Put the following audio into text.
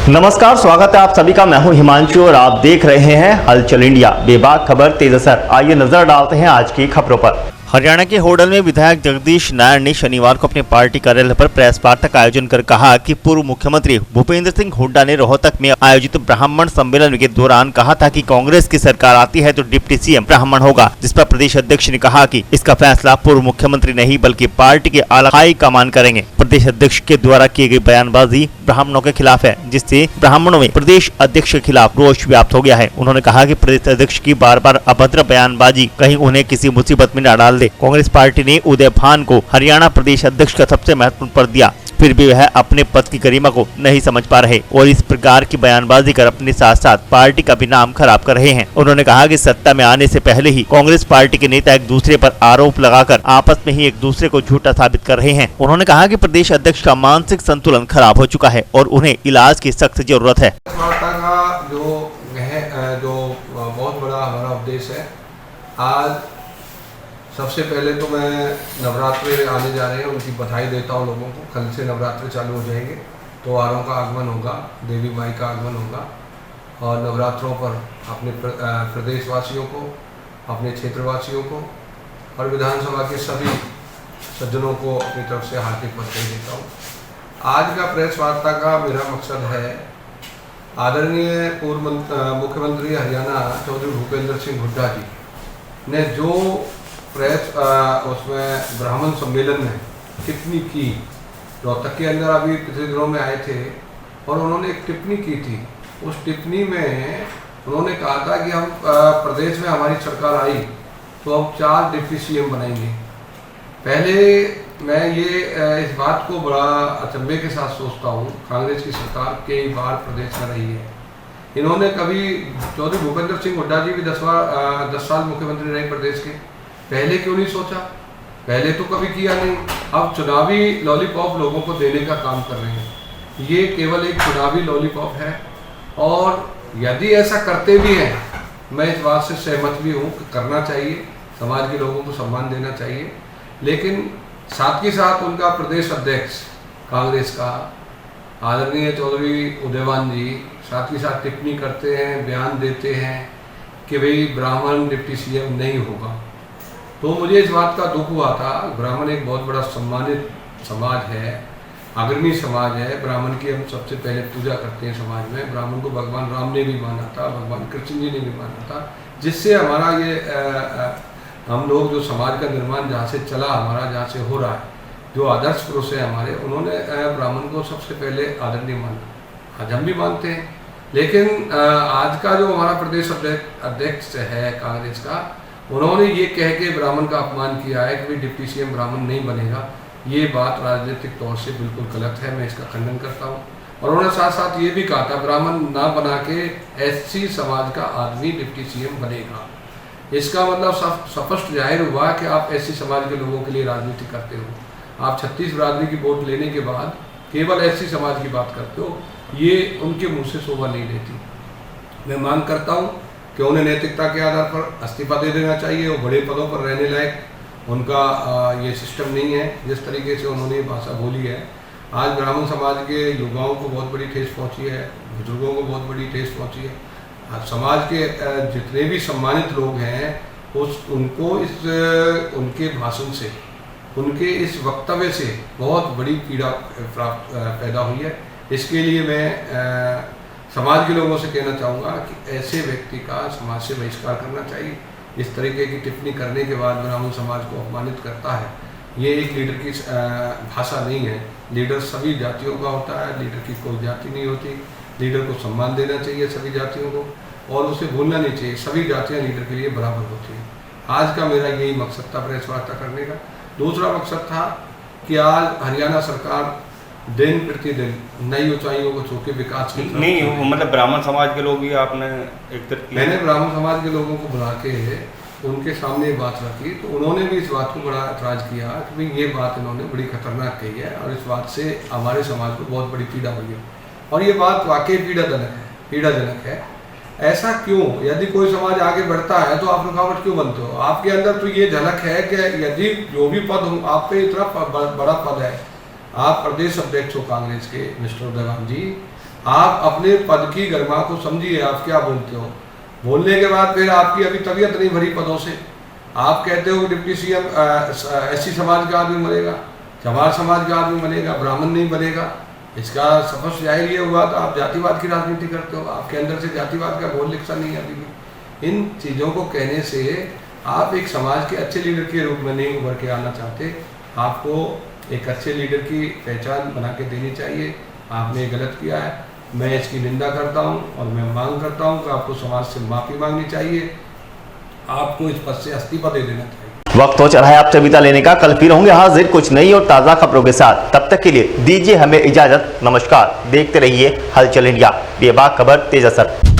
नमस्कार, स्वागत है आप सभी का। मैं हूं हिमांशु और आप देख रहे हैं हलचल इंडिया। बेबाक खबर तेज असर। आइए नजर डालते हैं आज की खबरों पर। हरियाणा के होडल में विधायक जगदीश नायर ने शनिवार को अपने पार्टी कार्यालय पर प्रेस वार्ता का आयोजन कर कहा कि पूर्व मुख्यमंत्री भूपेंद्र सिंह हुड्डा ने रोहतक में आयोजित ब्राह्मण सम्मेलन के दौरान कहा था कि कांग्रेस की सरकार आती है तो डिप्टी सीएम ब्राह्मण होगा, जिस पर प्रदेश अध्यक्ष ने कहा कि इसका फैसला पूर्व मुख्यमंत्री नहीं बल्कि पार्टी के आला हाईकमान करेंगे। प्रदेश अध्यक्ष के द्वारा की गई बयानबाजी ब्राह्मणों के खिलाफ है, जिससे ब्राह्मणों में प्रदेश अध्यक्ष के खिलाफ रोष व्याप्त हो गया है। उन्होंने कहा कि प्रदेश अध्यक्ष की बार बार अभद्र बयानबाजी कहीं उन्हें किसी मुसीबत में न डाल दे। कांग्रेस पार्टी ने उदय भान को हरियाणा प्रदेश अध्यक्ष का सबसे महत्वपूर्ण पद दिया, फिर भी वह अपने पद की गरिमा को नहीं समझ पा रहे और इस प्रकार की बयानबाजी कर अपने साथ साथ पार्टी का भी नाम खराब कर रहे हैं। उन्होंने कहा कि सत्ता में आने से पहले ही कांग्रेस पार्टी के नेता एक दूसरे पर आरोप लगाकर आपस में ही एक दूसरे को झूठा साबित कर रहे हैं। उन्होंने कहा कि प्रदेश अध्यक्ष का मानसिक संतुलन खराब हो चुका है और उन्हें इलाज की सख्त जरूरत है। जो बहुत बड़ा हमारा उद्देश्य है, आज सबसे पहले तो मैं नवरात्रे आने जा रहे हैं, उनकी बधाई देता हूँ लोगों को। कल से नवरात्रे चालू हो जाएंगे, त्योहारों का आगमन होगा, देवी माई का आगमन होगा और नवरात्रों पर अपने प्रदेशवासियों को, अपने क्षेत्रवासियों को और विधानसभा के सभी सज्जनों को अपनी तरफ से हार्दिक बधाई देता हूँ। आज का प्रेस वार्ता का मेरा मकसद है, आदरणीय पूर्व मुख्यमंत्री हरियाणा चौधरी भूपेंद्र सिंह हुड्डा जी ने जो प्रेस उसमें ब्राह्मण सम्मेलन में टिप्पणी की, रोहतक के अंदर अभी पिछले दिनों में आए थे और उन्होंने एक टिप्पणी की थी। उस टिप्पणी में उन्होंने कहा था कि हम प्रदेश में हमारी सरकार आई तो हम 4 डिप्टी सीएम बनाएंगे। पहले मैं ये इस बात को बड़ा अचंभे के साथ सोचता हूँ, कांग्रेस की सरकार कई बार प्रदेश में रही है, इन्होंने कभी चौधरी भूपेंद्र सिंह हुड्डा जी भी 10 साल मुख्यमंत्री रहे प्रदेश के, पहले क्यों नहीं सोचा? पहले तो कभी किया नहीं। अब चुनावी लॉलीपॉप लोगों को देने का काम कर रहे हैं। ये केवल एक चुनावी लॉलीपॉप है और यदि ऐसा करते भी हैं, मैं इस बात से सहमत भी हूँ कि करना चाहिए, समाज के लोगों को सम्मान देना चाहिए, लेकिन साथ ही साथ उनका प्रदेश अध्यक्ष कांग्रेस का आदरणीय चौधरी उदय भान जी साथ ही साथ टिप्पणी करते हैं, बयान देते हैं कि भाई ब्राह्मण डिप्टी सीएम नहीं होगा। तो मुझे इस बात का दुख हुआ था। ब्राह्मण एक बहुत बड़ा सम्मानित समाज है, अग्रणी समाज है। ब्राह्मण की हम सबसे पहले पूजा करते हैं समाज में। ब्राह्मण को भगवान राम ने भी माना था, भगवान कृष्ण जी ने भी माना था, जिससे हमारा ये हम लोग जो समाज का निर्माण जहाँ से चला, हमारा जहाँ से हो रहा है, जो आदर्श पुरुष है हमारे, उन्होंने ब्राह्मण को सबसे पहले आदरणीय माना। आज हम भी मानते हैं, लेकिन आज का जो हमारा प्रदेश अध्यक्ष है कांग्रेस का, उन्होंने ये कह के ब्राह्मण का अपमान किया है कि डिप्टी सीएम ब्राह्मण नहीं बनेगा। ये बात राजनीतिक तौर से बिल्कुल गलत है, मैं इसका खंडन करता हूँ। और उन्होंने साथ साथ ये भी कहा था ब्राह्मण ना बना के एससी समाज का आदमी डिप्टी सीएम बनेगा। इसका मतलब स्पष्ट जाहिर हुआ कि आप एससी समाज के लोगों के लिए राजनीति करते हो। आप 36 बिरादरी की वोट लेने के बाद केवल एससी समाज की बात करते हो, ये उनके मुँह से शोभा नहीं लेती। मैं मांग करता हूँ कि उन्हें नैतिकता के आधार पर इस्तीफा दे देना चाहिए। वो बड़े पदों पर रहने लायक उनका ये सिस्टम नहीं है। जिस तरीके से उन्होंने भाषा बोली है, आज ब्राह्मण समाज के युवाओं को बहुत बड़ी ठेस पहुंची है, बुजुर्गों को बहुत बड़ी ठेस पहुंची है। आज समाज के जितने भी सम्मानित लोग हैं उनको उनके भाषण से, उनके इस वक्तव्य से बहुत बड़ी पीड़ा पैदा हुई है। इसके लिए मैं समाज के लोगों से कहना चाहूँगा कि ऐसे व्यक्ति का समाज से बहिष्कार करना चाहिए। इस तरीके की टिप्पणी करने के बाद ब्राह्मण समाज को अपमानित करता है, ये एक लीडर की भाषा नहीं है। लीडर सभी जातियों का होता है, लीडर की कोई जाति नहीं होती। लीडर को सम्मान देना चाहिए सभी जातियों को, और उसे भूलना नहीं चाहिए, सभी जातियाँ लीडर के लिए बराबर होती हैं। आज का मेरा यही मकसद था प्रेस वार्ता करने का। दूसरा मकसद था कि आज हरियाणा सरकार दिन प्रतिदिन नई ऊंचाइयों को छू के विकास की नहीं, मतलब ब्राह्मण समाज के लोग भी आपने मैंने ब्राह्मण समाज के लोगों को बुला के उनके सामने ये बात रखी, तो उन्होंने भी इस बात को बड़ा ऐतराज़ किया कि भाई ये बात इन्होंने बड़ी खतरनाक कही है और इस बात से हमारे समाज को बहुत बड़ी पीड़ा हुई है। और ये बात वाकई पीड़ाजनक है। ऐसा क्यों? यदि कोई समाज आगे बढ़ता है तो आप रुकावट क्यों बनते हो? आपके अंदर तो ये झलक है कि यदि जो भी पद हो, आप पे इतना बड़ा पद है, आप प्रदेश अध्यक्ष हो कांग्रेस के मिस्टर उदय भान जी, आप अपने पद की गरिमा को समझिए, आप क्या बोलते हो। बोलने के बाद फिर आपकी अभी तबीयत नहीं भरी पदों से, आप कहते हो डिप्टी सीएम एससी समाज का आदमी बनेगा, चमार समाज का आदमी बनेगा, ब्राह्मण नहीं बनेगा। इसका स्पष्ट जाहिर ये हुआ था आप जातिवाद की राजनीति करते हो, आपके अंदर से जातिवाद का घोल लिखा नहीं है अभी भी। इन चीज़ों को कहने से आप एक समाज के अच्छे लीडर के रूप में नहीं उभर के आना चाहते। आपको एक अच्छे लीडर की पहचान बना के देनी चाहिए। आपने ये गलत किया है, मैं इसकी निंदा करता हूं और मैं मांग करता हूं कि आपको समाज से माफ़ी मांगनी चाहिए, आपको इस पद से इस्तीफा दे देना चाहिए। वक्त हो चला है आपसे विदा लेने का। कल फिर होंगे हाजिर कुछ नई और ताज़ा खबरों के साथ। तब तक के लिए दीजिए हमें इजाज़त। नमस्कार। देखते रहिए हलचल इंडिया, बेबाक खबर तेज असर।